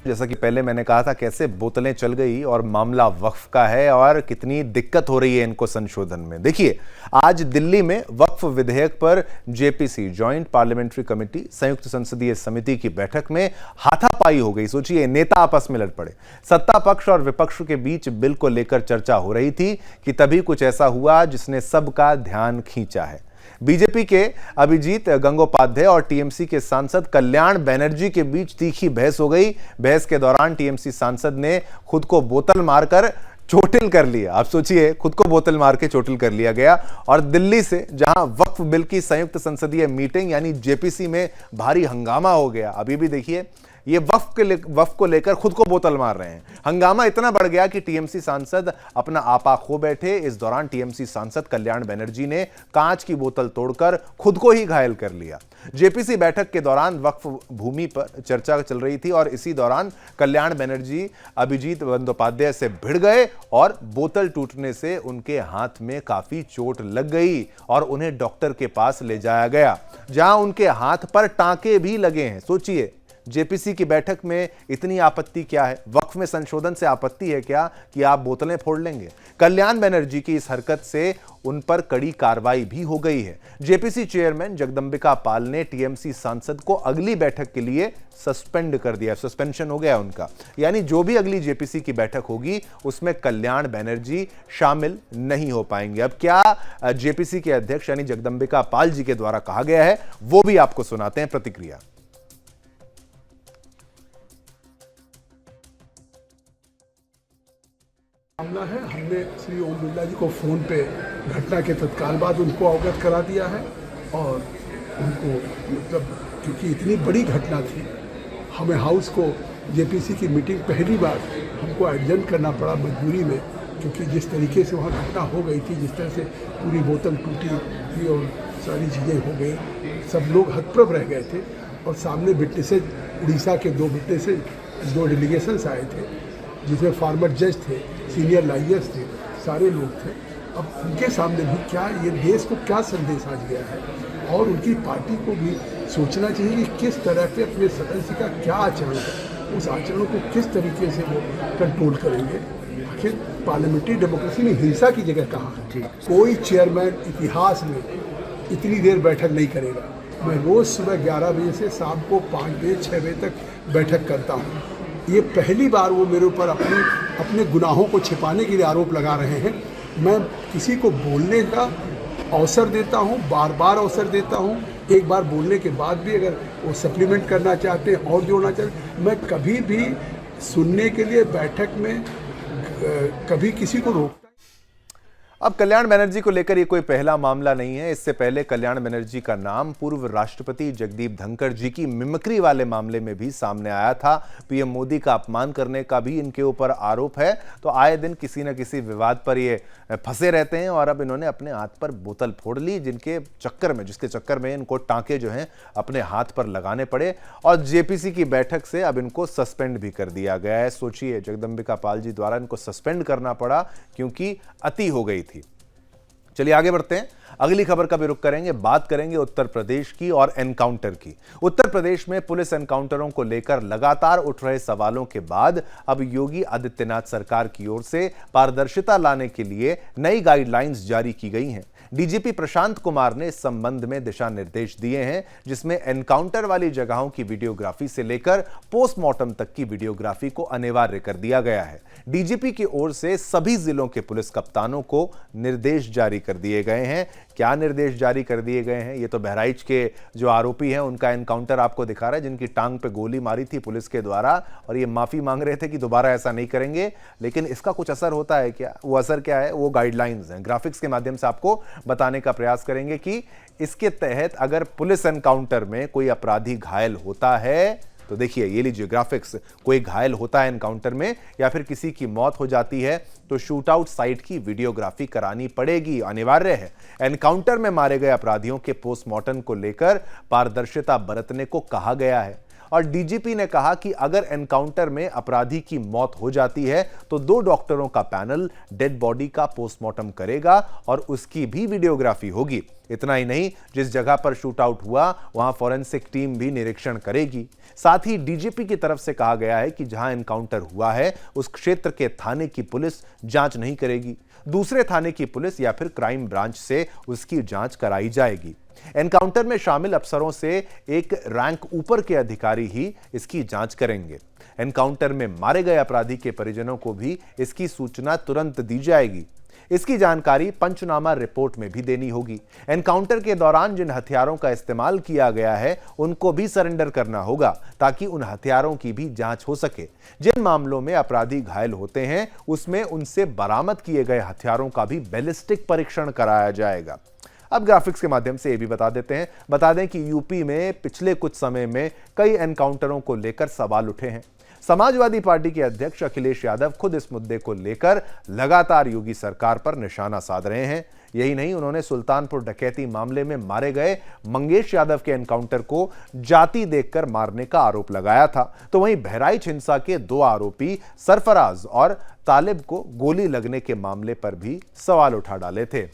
जैसा कि पहले मैंने कहा था कैसे बोतलें चल गई और मामला वक्फ का है और कितनी दिक्कत हो रही है इनको संशोधन में। देखिए आज दिल्ली में वक्फ विधेयक पर जेपीसी, जॉइंट पार्लियामेंट्री कमेटी, संयुक्त संसदीय समिति की बैठक में हाथापाई हो गई। सोचिए नेता आपस में लड़ पड़े, सत्ता पक्ष और विपक्ष के बीच बिल को लेकर चर्चा हो रही थी कि तभी कुछ ऐसा हुआ जिसने सबका ध्यान खींचा है। बीजेपी के अभिजीत गंगोपाध्याय और टीएमसी के सांसद कल्याण बनर्जी के बीच तीखी बहस हो गई। बहस के दौरान टीएमसी सांसद ने खुद को बोतल मारकर चोटिल कर लिया। आप सोचिए खुद को बोतल मार के चोटिल कर लिया गया। और दिल्ली से जहां वक्फ बिल की संयुक्त संसदीय मीटिंग यानी जेपीसी में भारी हंगामा हो गया, अभी भी देखिए ये वक्फ को लेकर खुद को बोतल मार रहे हैं। हंगामा इतना बढ़ गया कि टीएमसी सांसद अपना आपा खो बैठे। इस दौरान टीएमसी सांसद कल्याण बनर्जी ने कांच की बोतल तोड़कर खुद को ही घायल कर लिया। जेपीसी बैठक के दौरान वक्फ भूमि पर चर्चा चल रही थी और इसी दौरान कल्याण बनर्जी अभिजीत बंदोपाध्याय से भिड़ गए और बोतल टूटने से उनके हाथ में काफी चोट लग गई और उन्हें डॉक्टर के पास ले जाया गया, जहां उनके हाथ पर टांके भी लगे हैं। सोचिए जेपीसी की बैठक में इतनी आपत्ति क्या है? वक्फ में संशोधन से आपत्ति है क्या कि आप बोतलें फोड़ लेंगे? कल्याण बनर्जी की इस हरकत से उन पर कड़ी कार्रवाई भी हो गई है। जेपीसी चेयरमैन जगदंबिका पाल ने टीएमसी सांसद को अगली बैठक के लिए सस्पेंड कर दिया, सस्पेंशन हो गया उनका। यानी जो भी अगली जेपीसी की बैठक होगी उसमें कल्याण बनर्जी शामिल नहीं हो पाएंगे। अब क्या जेपीसी के अध्यक्ष यानी जगदंबिका पाल जी के द्वारा कहा गया है वो भी आपको सुनाते हैं प्रतिक्रिया। मामला है, हमने श्री ओम बिरला जी को फ़ोन पे घटना के तत्काल बाद उनको अवगत करा दिया है और उनको मतलब क्योंकि इतनी बड़ी घटना थी, हमें हाउस को जेपीसी की मीटिंग पहली बार हमको एडजर्न करना पड़ा मजबूरी में, क्योंकि जिस तरीके से वहाँ घटना हो गई थी, जिस तरह से पूरी बोतल टूटी थी और सारी चीज़ें हो गई, सब लोग हतप्रभ रह गए थे। और सामने विटनेसेज, उड़ीसा के 2 विटनेसेज, 2 डेलीगेशंस आए थे जिसमें फार्मर जज थे, सीनियर लॉयर्स थे, सारे लोग थे। अब उनके सामने भी क्या ये देश को क्या संदेश आज गया है और उनकी पार्टी को भी सोचना चाहिए कि किस तरह से अपने सदस्य का क्या आचरण है, उस आचरण को किस तरीके से वो कंट्रोल करेंगे। आखिर पार्लियामेंट्री डेमोक्रेसी में हिंसा की जगह कहाँ है? कोई चेयरमैन इतिहास में इतनी देर बैठक नहीं करेगा। मैं रोज़ सुबह 11 बजे से शाम को 5 बजे 6 बजे तक बैठक करता हूँ। ये पहली बार वो मेरे ऊपर अपने गुनाहों को छिपाने के लिए आरोप लगा रहे हैं। मैं किसी को बोलने का अवसर देता हूँ, बार बार अवसर देता हूँ। एक बार बोलने के बाद भी अगर वो सप्लीमेंट करना चाहते हैं और जोड़ना चाहते, मैं कभी भी सुनने के लिए बैठक में कभी किसी को रोकता। अब कल्याण बनर्जी को लेकर ये कोई पहला मामला नहीं है। इससे पहले कल्याण बनर्जी का नाम पूर्व राष्ट्रपति जगदीप धनखड़ जी की मिमिक्री वाले मामले में भी सामने आया था। पीएम मोदी का अपमान करने का भी इनके ऊपर आरोप है। तो आए दिन किसी न किसी विवाद पर ये फंसे रहते हैं और अब इन्होंने अपने हाथ पर बोतल फोड़ ली, जिसके चक्कर में इनको टांके जो हैं अपने हाथ पर लगाने पड़े और जेपीसी की बैठक से अब इनको सस्पेंड भी कर दिया गया है। सोचिए, जगदंबिका पाल जी द्वारा इनको सस्पेंड करना पड़ा क्योंकि अति हो गई थी। चलिए आगे बढ़ते हैं। अगली खबर का भी रुख करेंगे। बात करेंगे उत्तर प्रदेश की और एनकाउंटर की। उत्तर प्रदेश में पुलिस एनकाउंटरों को लेकर लगातार उठ रहे सवालों के बाद अब योगी आदित्यनाथ सरकार की ओर से पारदर्शिता लाने के लिए नई गाइडलाइंस जारी की गई हैं। डीजीपी प्रशांत कुमार ने इस संबंध में दिशा निर्देश दिए हैं, जिसमें एनकाउंटर वाली जगहों की वीडियोग्राफी से लेकर पोस्टमार्टम तक की वीडियोग्राफी को अनिवार्य कर दिया गया है। डीजीपी की ओर से सभी जिलों के पुलिस कप्तानों को निर्देश जारी कर दिए गए हैं। क्या निर्देश जारी कर दिए गए हैं? ये तो बहराइच के जो आरोपी हैं उनका एनकाउंटर आपको दिखा रहा है, जिनकी टांग पे गोली मारी थी पुलिस के द्वारा और ये माफी मांग रहे थे कि दोबारा ऐसा नहीं करेंगे। लेकिन इसका कुछ असर होता है क्या? वो असर क्या है? वो गाइडलाइंस हैं। ग्राफिक्स के माध्यम से आपको बताने का प्रयास करेंगे कि इसके तहत अगर पुलिस एनकाउंटर में कोई अपराधी घायल होता है तो देखिए, ये लीजिए ग्राफिक्स। कोई घायल होता है एनकाउंटर में या फिर किसी की मौत हो जाती है तो शूट आउट साइट की वीडियोग्राफी करानी पड़ेगी, अनिवार्य है। एनकाउंटर में मारे गए अपराधियों के पोस्टमार्टम को लेकर पारदर्शिता बरतने को कहा गया है और डीजीपी ने कहा कि अगर एनकाउंटर में अपराधी की मौत हो जाती है तो 2 डॉक्टरों का पैनल डेड बॉडी का पोस्टमार्टम करेगा और उसकी भी वीडियोग्राफी होगी। इतना ही नहीं, जिस जगह पर शूट आउट हुआ वहां फॉरेंसिक टीम भी निरीक्षण करेगी। साथ ही डीजीपी की तरफ से कहा गया है कि जहां एनकाउंटर हुआ है उस क्षेत्र के थाने की पुलिस जांच नहीं करेगी, दूसरे थाने की पुलिस या फिर क्राइम ब्रांच से उसकी जांच कराई जाएगी। एनकाउंटर में शामिल अफसरों से एक रैंक ऊपर के अधिकारी ही इसकी जांच करेंगे। एनकाउंटर में मारे गए अपराधी के परिजनों को भी इसकी सूचना तुरंत दी जाएगी। इसकी जानकारी पंचनामा रिपोर्ट में भी देनी होगी। एनकाउंटर के दौरान जिन हथियारों का इस्तेमाल किया गया है उनको भी सरेंडर करना होगा ताकि उन हथियारों की भी जांच हो सके। जिन मामलों में अपराधी घायल होते हैं उसमें उनसे बरामद किए गए हथियारों का भी बैलिस्टिक परीक्षण कराया जाएगा। अब ग्राफिक्स के माध्यम से ये भी बता दें कि यूपी में पिछले कुछ समय में कई एनकाउंटरों को लेकर सवाल उठे हैं। समाजवादी पार्टी के अध्यक्ष अखिलेश यादव खुद इस मुद्दे को लेकर लगातार योगी सरकार पर निशाना साध रहे हैं। यही नहीं, उन्होंने सुल्तानपुर डकैती मामले में मारे गए मंगेश यादव के एनकाउंटर को जाति देखकर मारने का आरोप लगाया था। तो वहीं बहराइच हिंसा के 2 आरोपी सरफराज और तालिब को गोली लगने के मामले पर भी सवाल उठा डाले थे।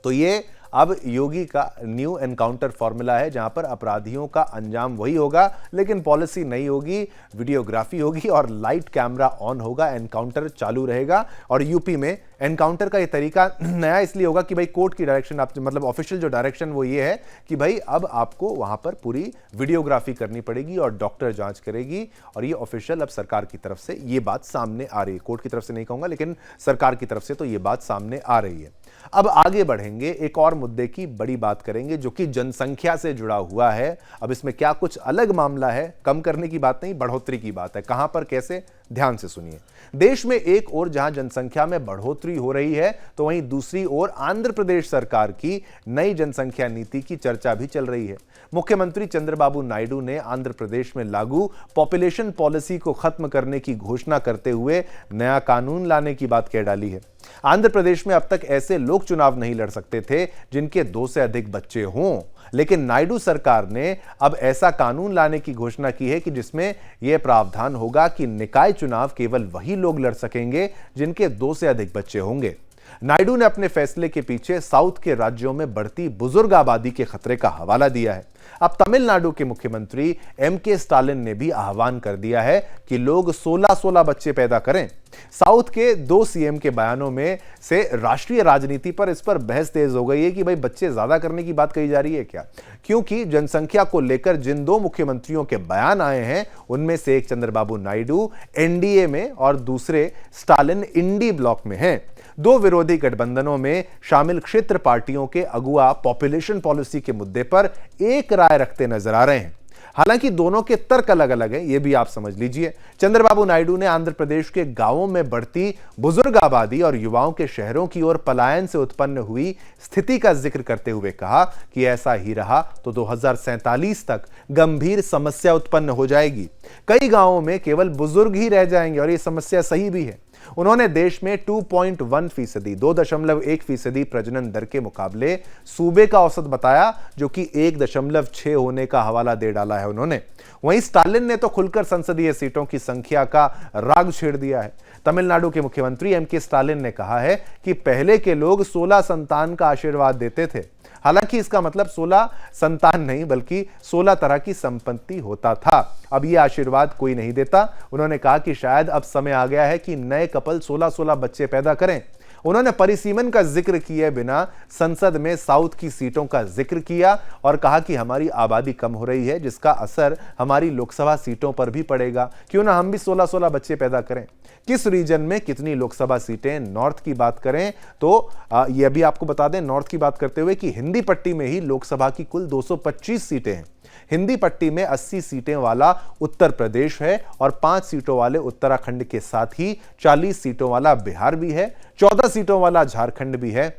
तो ये अब योगी का न्यू एनकाउंटर फॉर्मूला है, जहां पर अपराधियों का अंजाम वही होगा लेकिन पॉलिसी नहीं होगी, वीडियोग्राफी होगी और लाइट कैमरा ऑन होगा, एनकाउंटर चालू रहेगा। और यूपी में एनकाउंटर का ये तरीका नया इसलिए होगा कि भाई कोर्ट की डायरेक्शन, आप मतलब ऑफिशियल जो डायरेक्शन वो ये है कि भाई अब आपको वहां पर पूरी वीडियोग्राफी करनी पड़ेगी और डॉक्टर जांच करेगी। और ये ऑफिशियल अब सरकार की तरफ से ये बात सामने आ रही है। कोर्ट की तरफ से नहीं कहूंगा लेकिन सरकार की तरफ से तो ये बात सामने आ रही है। अब आगे बढ़ेंगे, एक और मुद्दे की बड़ी बात करेंगे जो कि जनसंख्या से जुड़ा हुआ है। अब इसमें क्या कुछ अलग मामला है, कम करने की बात नहीं, बढ़ोतरी की बात है। कहां पर, कैसे, ध्यान से सुनिए। देश में एक ओर जहां जनसंख्या में बढ़ोतरी हो रही है तो वहीं दूसरी ओर आंध्र प्रदेश सरकार की नई जनसंख्या नीति की चर्चा भी चल रही है। मुख्यमंत्री चंद्रबाबू नायडू ने आंध्र प्रदेश में लागू पॉपुलेशन पॉलिसी को खत्म करने की घोषणा करते हुए नया कानून लाने की बात कह डाली है। आंध्र प्रदेश में अब तक ऐसे लोग चुनाव नहीं लड़ सकते थे जिनके 2 से अधिक बच्चे हों, लेकिन नायडू सरकार ने अब ऐसा कानून लाने की घोषणा की है कि जिसमें यह प्रावधान होगा कि निकाय चुनाव केवल वही लोग लड़ सकेंगे जिनके 2 से अधिक बच्चे होंगे। नायडू ने अपने फैसले के पीछे साउथ के राज्यों में बढ़ती बुजुर्ग आबादी के खतरे का हवाला दिया है। अब तमिलनाडु के मुख्यमंत्री एम के स्टालिन ने भी आह्वान कर दिया है कि लोग 16-16 बच्चे पैदा करें। साउथ के 2 सीएम के बयानों में से राष्ट्रीय राजनीति पर इस पर बहस तेज हो गई है कि भाई बच्चे ज्यादा करने की बात कही जा रही है क्या, क्योंकि जनसंख्या को लेकर जिन 2 मुख्यमंत्रियों के बयान आए हैं उनमें से एक चंद्रबाबू नायडू एनडीए में और दूसरे स्टालिन इंडी ब्लॉक में हैं। 2 विरोधी गठबंधनों में शामिल क्षेत्र पार्टियों के अगुआ पॉपुलेशन पॉलिसी के मुद्दे पर एक राय रखते नजर आ रहे हैं। हालांकि दोनों के तर्क अलग अलग हैं, यह भी आप समझ लीजिए। चंद्रबाबू नायडू ने आंध्र प्रदेश के गांवों में बढ़ती बुजुर्ग आबादी और युवाओं के शहरों की ओर पलायन से उत्पन्न हुई स्थिति का जिक्र करते हुए कहा कि ऐसा ही रहा तो 2047 तक गंभीर समस्या उत्पन्न हो जाएगी। कई गांवों में केवल बुजुर्ग ही रह जाएंगे और यह समस्या सही भी है। उन्होंने देश में 2.1% 2.1% प्रजनन दर के मुकाबले सूबे का औसत बताया, जो कि 1.6 होने का हवाला दे डाला है उन्होंने। वहीं स्टालिन ने तो खुलकर संसदीय सीटों की संख्या का राग छेड़ दिया है। तमिलनाडु के मुख्यमंत्री एमके स्टालिन ने कहा है कि पहले के लोग 16 संतान का आशीर्वाद देते थे। हालांकि इसका मतलब 16 संतान नहीं बल्कि 16 तरह की संपत्ति होता था। अब यह आशीर्वाद कोई नहीं देता। उन्होंने कहा कि शायद अब समय आ गया है कि नए कपल 16-16 बच्चे पैदा करें। उन्होंने परिसीमन का जिक्र किए बिना संसद में साउथ की सीटों का जिक्र किया और कहा कि हमारी आबादी कम हो रही है, जिसका असर हमारी लोकसभा सीटों पर भी पड़ेगा। क्यों ना हम भी 16-16 बच्चे पैदा करें। किस रीजन में कितनी लोकसभा सीटें, नॉर्थ की बात करें तो यह भी आपको बता दें, नॉर्थ की बात करते हुए, कि हिंदी पट्टी में ही लोकसभा की कुल 225 सीटें हैं। हिंदी पट्टी में 80 सीटें वाला उत्तर प्रदेश है और 5 सीटों वाले उत्तराखंड के साथ ही 40 सीटों वाला बिहार भी है, 14 सीटों वाला झारखंड भी है,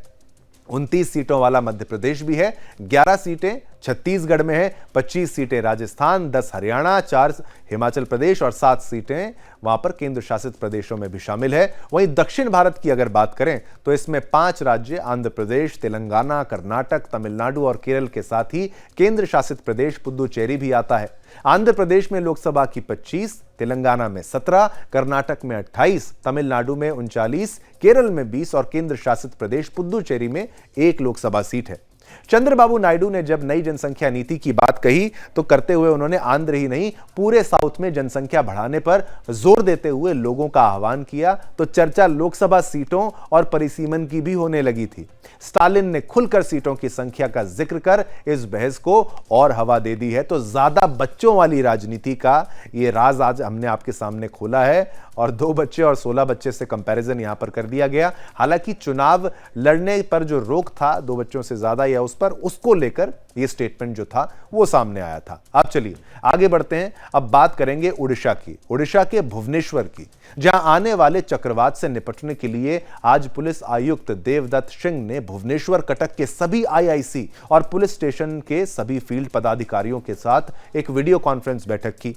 29 सीटों वाला मध्य प्रदेश भी है, 11 सीटें छत्तीसगढ़ में है, 25 सीटें राजस्थान, 10 हरियाणा, 4 हिमाचल प्रदेश और 7 सीटें वहां पर केंद्र शासित प्रदेशों में भी शामिल है। वहीं दक्षिण भारत की अगर बात करें तो इसमें 5 राज्य आंध्र प्रदेश, तेलंगाना, कर्नाटक, तमिलनाडु और केरल के साथ ही केंद्र शासित प्रदेश पुदुचेरी भी आता है। आंध्र प्रदेश में लोकसभा की 25, तेलंगाना में 17, कर्नाटक में 28, तमिलनाडु में 39, केरल में 20 और केंद्र शासित प्रदेश पुदुचेरी में 1 लोकसभा सीट है। चंद्रबाबू नायडू ने जब नई जनसंख्या नीति की बात कही तो करते हुए उन्होंने आंध्र ही नहीं पूरे साउथ में जनसंख्या बढ़ाने पर जोर देते हुए लोगों का आह्वान किया तो चर्चा लोकसभा सीटों और परिसीमन की भी होने लगी थी। स्टालिन ने खुलकर सीटों की संख्या का जिक्र कर इस बहस को और हवा दे दी है। तो ज्यादा बच्चों वाली राजनीति का ये राज आज हमने आपके सामने खोला है और 2 बच्चे और 16 बच्चे से कंपैरिजन यहां पर कर दिया गया। हालांकि चुनाव लड़ने पर जो रोक था 2 बच्चों से ज्यादा या उस पर, उसको लेकर ये स्टेटमेंट जो था वो सामने आया था। अब चलिए आगे बढ़ते हैं। अब बात करेंगे उड़ीसा की, उड़ीसा के भुवनेश्वर की, जहां आने वाले चक्रवात से निपटने के लिए आज पुलिस आयुक्त देवदत्त सिंह ने भुवनेश्वर कटक के सभी आईआईसी और पुलिस स्टेशन के सभी फील्ड पदाधिकारियों के साथ एक वीडियो कॉन्फ्रेंस बैठक की।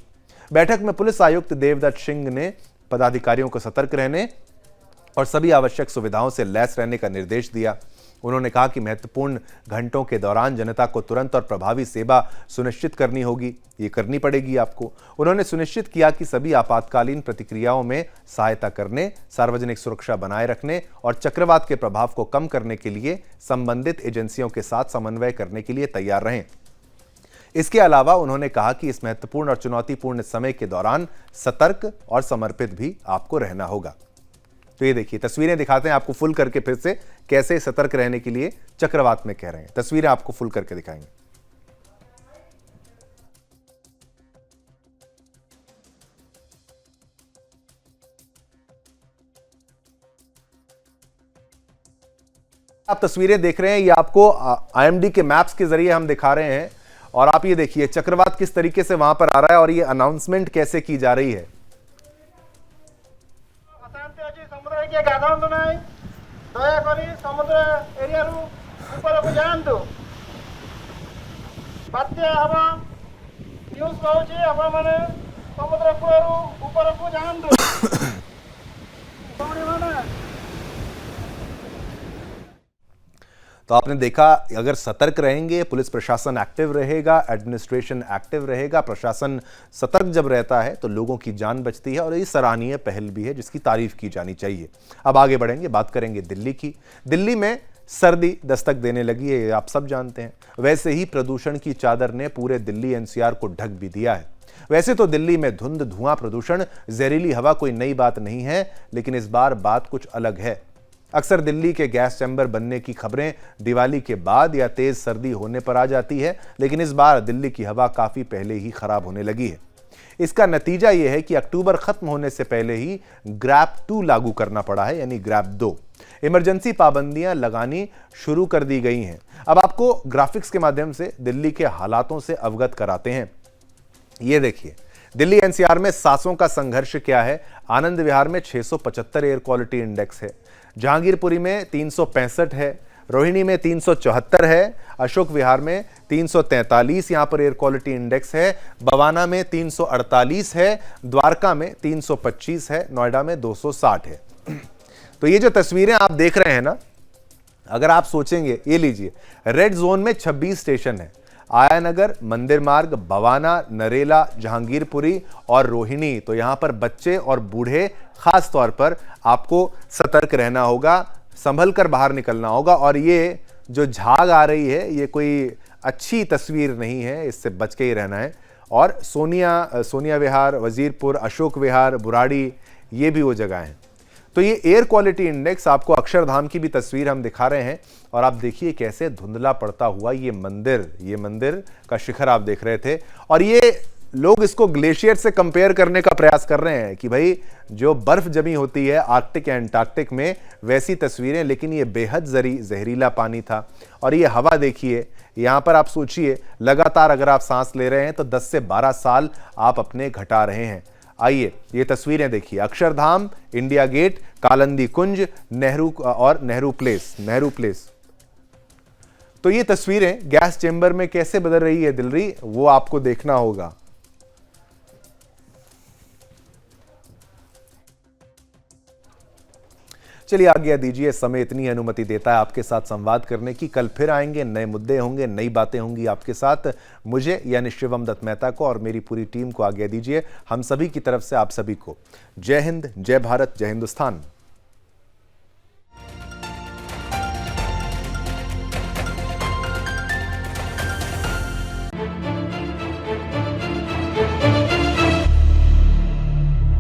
बैठक में पुलिस आयुक्त देवदत्त सिंह ने पदाधिकारियों को सतर्क रहने और सभी आवश्यक सुविधाओं से लैस रहने का निर्देश दिया। उन्होंने कहा कि महत्वपूर्ण घंटों के दौरान जनता को तुरंत और प्रभावी सेवा सुनिश्चित करनी होगी, ये करनी पड़ेगी आपको। उन्होंने सुनिश्चित किया कि सभी आपातकालीन प्रतिक्रियाओं में सहायता करने, सार्वजनिक सुरक्षा बनाए रखने और चक्रवात के प्रभाव को कम करने के लिए संबंधित एजेंसियों के साथ समन्वय करने के लिए तैयार रहें। इसके अलावा उन्होंने कहा कि इस महत्वपूर्ण और चुनौतीपूर्ण समय के दौरान सतर्क और समर्पित भी आपको रहना होगा। तो ये देखिए तस्वीरें दिखाते हैं आपको फुल करके फिर से कैसे सतर्क रहने के लिए चक्रवात में कह रहे हैं। तस्वीरें आपको फुल करके दिखाएंगे। आप तस्वीरें देख रहे हैं, ये आपको आईएमडी के मैप्स के जरिए हम दिखा रहे हैं और आप ये देखिए चक्रवात किस तरीके से वहां पर आ रहा है और ये अनाउंसमेंट कैसे की जा रही है। समुद्र एरिया ऊपर को जातु बात्या हम न्यूज कहूँ आप मैंने समुद्र कूल ऊपर को जातु तो आपने देखा, अगर सतर्क रहेंगे, पुलिस प्रशासन एक्टिव रहेगा, एडमिनिस्ट्रेशन एक्टिव रहेगा, प्रशासन सतर्क जब रहता है तो लोगों की जान बचती है और ये सराहनीय पहल भी है जिसकी तारीफ की जानी चाहिए। अब आगे बढ़ेंगे, बात करेंगे दिल्ली की। दिल्ली में सर्दी दस्तक देने लगी है, आप सब जानते हैं। वैसे ही प्रदूषण की चादर ने पूरे दिल्ली एनसीआर को ढक भी दिया है। वैसे तो दिल्ली में धुंध, धुआं, प्रदूषण, जहरीली हवा कोई नई बात नहीं है, लेकिन इस बार बात कुछ अलग है। अक्सर दिल्ली के गैस चैम्बर बनने की खबरें दिवाली के बाद या तेज सर्दी होने पर आ जाती है, लेकिन इस बार दिल्ली की हवा काफी पहले ही खराब होने लगी है। इसका नतीजा यह है कि अक्टूबर खत्म होने से पहले ही ग्रैप 2 लागू करना पड़ा है, यानी ग्रैप 2। इमरजेंसी पाबंदियां लगानी शुरू कर दी गई हैं। अब आपको ग्राफिक्स के माध्यम से दिल्ली के हालातों से अवगत कराते हैं। ये देखिए, दिल्ली एनसीआर में सांसों का संघर्ष क्या है। आनंद विहार में 675 एयर क्वालिटी इंडेक्स है, जहांगीरपुरी में 365 है, रोहिणी में 374 है, अशोक विहार में 343 यहां पर एयर क्वालिटी इंडेक्स है, बवाना में 348 है, द्वारका में 325 है, नोएडा में 260 है। तो ये जो तस्वीरें आप देख रहे हैं ना, अगर आप सोचेंगे, ये लीजिए, रेड जोन में 26 स्टेशन है। आयानगर, मंदिर मार्ग, बवाना, नरेला, जहांगीरपुरी और रोहिणी। तो यहां पर बच्चे और बूढ़े खास तौर पर आपको सतर्क रहना होगा, संभल कर बाहर निकलना होगा। और ये जो झाग आ रही है, ये कोई अच्छी तस्वीर नहीं है, इससे बच के ही रहना है। और सोनिया विहार, वजीरपुर, अशोक विहार, बुराड़ी, ये भी वो जगह हैं। तो ये एयर क्वालिटी इंडेक्स, आपको अक्षरधाम की भी तस्वीर हम दिखा रहे हैं। और आप देखिए कैसे धुंधला पड़ता हुआ ये मंदिर का शिखर आप देख रहे थे। और ये लोग इसको ग्लेशियर से कंपेयर करने का प्रयास कर रहे हैं कि भाई जो बर्फ जमी होती है आर्कटिक या एंटार्क्टिक में, वैसी तस्वीरें, लेकिन ये बेहद जहरीला पानी था। और ये हवा देखिए, यहां पर आप सोचिए, लगातार अगर आप सांस ले रहे हैं तो 10 से 12 साल आप अपने घटा रहे हैं। आइए ये तस्वीरें देखिए, अक्षरधाम, इंडिया गेट, कालंदी कुंज, नेहरू प्लेस। तो ये तस्वीरें गैस चेंबर में कैसे बदल रही है दिल्ली, वो आपको देखना होगा। चलिए आज्ञा दीजिए, समय इतनी अनुमति देता है आपके साथ संवाद करने की। कल फिर आएंगे, नए मुद्दे होंगे, नई बातें होंगी आपके साथ। मुझे यानी शिवम दत्त मेहता को और मेरी पूरी टीम को आज्ञा दीजिए। हम सभी की तरफ से आप सभी को जय हिंद, जय भारत, जय हिंदुस्तान।